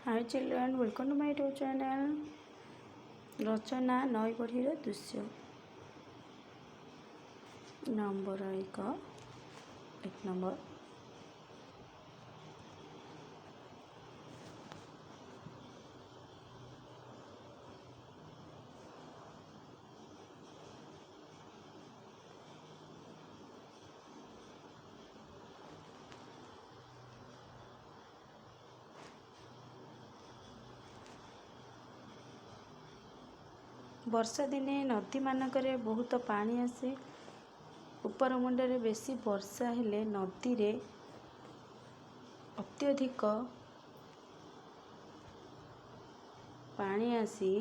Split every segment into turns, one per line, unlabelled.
Hi children, welcome to my YouTube channel. ରଚନା ନଈବଢ଼ିର ଦୃଶ୍ୟ number 1 number. ବର୍ଷା ଦିନେ ନଦୀମାନଙ୍କରେ ବହୁତ ପାଣି ଆସେ। ଉପର ମୁଣ୍ଡରେ ବେଶୀ ବର୍ଷା ହେଲେ ନଦୀରେ ଅତ୍ୟଧିକ ପାଣି ଆସି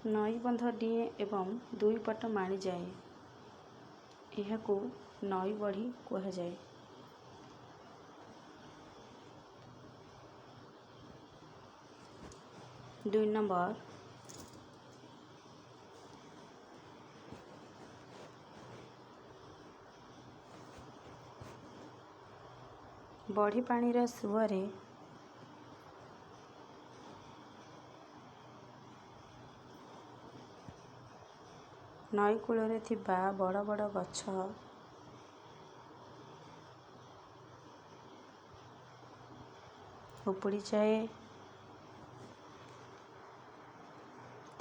ନଈବନ୍ଧ ଡିଏ ଏବଂ ଦୁଇ ପଟ ମାଡ଼ିଯାଏ। ଏହାକୁ ନଈବଢ଼ି କୁହାଯାଏ। 2 ନମ୍ବର। ବଢ଼ି ପାଣିର ସୁଅରେ ନଈ କୂଳରେ ଥିବା ବଡ଼ ବଡ଼ ଗଛ ଉପୁଡ଼ିଯାଏ।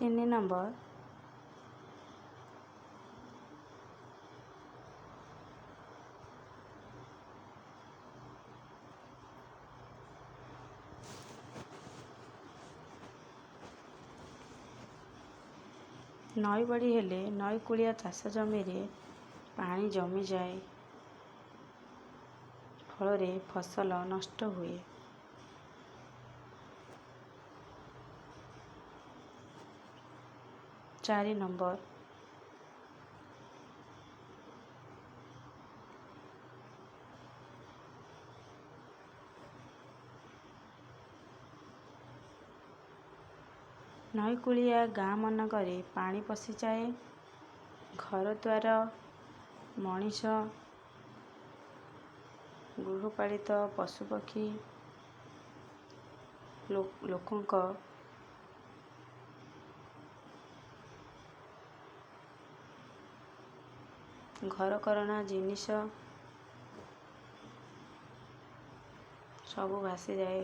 3 ନମ୍ବର। ନଈ ବଢ଼ି ହେଲେ ନଈକୂଳିଆ ଚାଷ ଜମିରେ ପାଣି ଜମିଯାଏ, ଫଳରେ ଫସଲ ନଷ୍ଟ ହୁଏ। 4 ନମ୍ବର। ନଈକୂଳିଆ ଗାଁମାନଙ୍କରେ ପାଣି ପଶିଯାଏ। ଘରଦ୍ୱାର, ମଣିଷ, ଗୃହପାଳିତ ପଶୁପକ୍ଷୀ, ଲୋକଙ୍କ ଘରକରଣା ଜିନିଷ ସବୁ ଭାସିଯାଏ।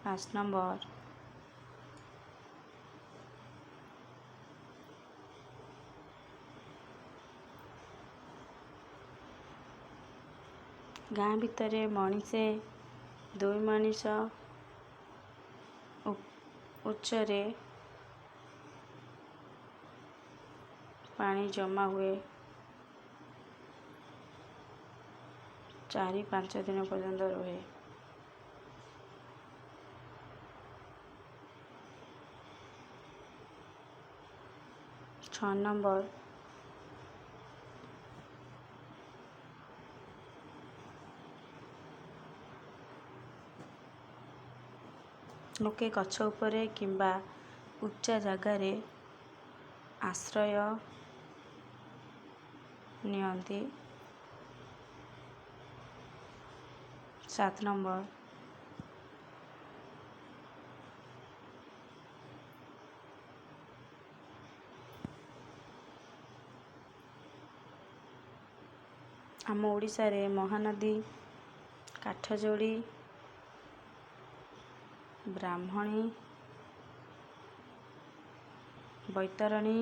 5 ନମ୍ବର। ଗାଁ ଭିତରେ ଦୁଇ ମଣିଷ ଉଚ୍ଚରେ ପାଣି ଜମା ହୁଏ। 4-5 ଦିନ ପର୍ଯ୍ୟନ୍ତ ରୁହେ। 6 ନମ୍ବର। ଲୋକେ ଗଛ ଉପରେ କିମ୍ବା ଉଚ୍ଚା ଜାଗାରେ ଆଶ୍ରୟ ନିଅନ୍ତି। 7 ନମ୍ବର। ଆମ ଓଡ଼ିଶାରେ ମହାନଦୀ କାଠଯୋଡ଼ି, ବ୍ରାହ୍ମଣୀ, ବୈତରଣୀ,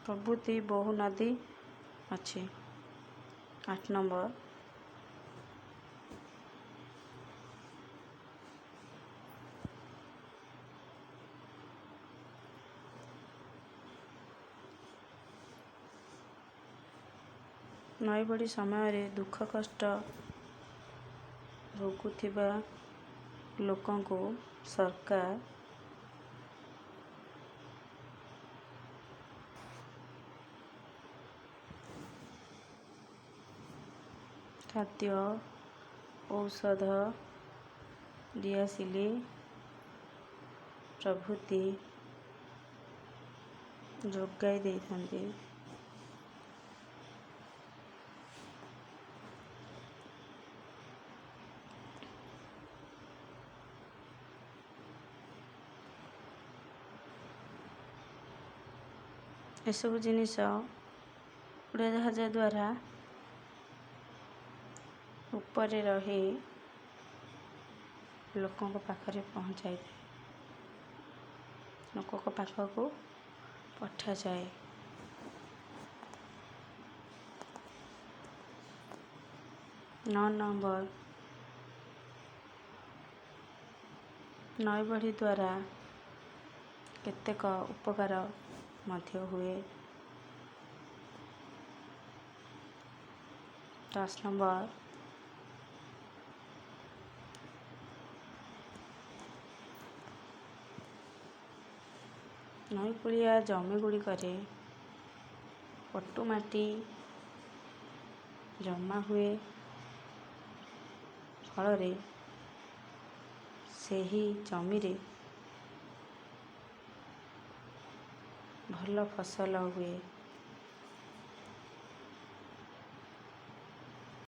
ପ୍ରଭୃତି ବହୁ ନଦୀ ଅଛି। 8 ନମ୍ବର। ନଈବଢ଼ି ସମୟରେ ଦୁଃଖ କଷ୍ଟ ଭୋଗୁଥିବା ଲୋକଙ୍କୁ ସରକାର ଖାଦ୍ୟ ଔଷଧ ଦିଆସିଲି ପ୍ରଭୃତି ଯୋଗାଇ ଦେଇଥାନ୍ତି। ଏସବୁ ଜିନିଷ ଉଡ଼ାଜାହାଜ ଦ୍ୱାରା ଉପରେ ରହି ଲୋକଙ୍କ ପାଖରେ ପହଞ୍ଚାଇଥାଏ, ଲୋକଙ୍କ ପାଖକୁ ପଠାଯାଏ। ନମ୍ବର ନଈବଢ଼ି ଦ୍ୱାରା କେତେକ ଉପକାର ମଧ୍ୟ ହୁଏ। 10 ନମ୍ବର ନଈକୂଳିଆ ଜମିଗୁଡ଼ିକରେ ପଟୁ ମାଟି ଜମା ହୁଏ, ଫଳରେ ସେହି ଜମିରେ ଭଲ ଫସଲ ହୁଏ।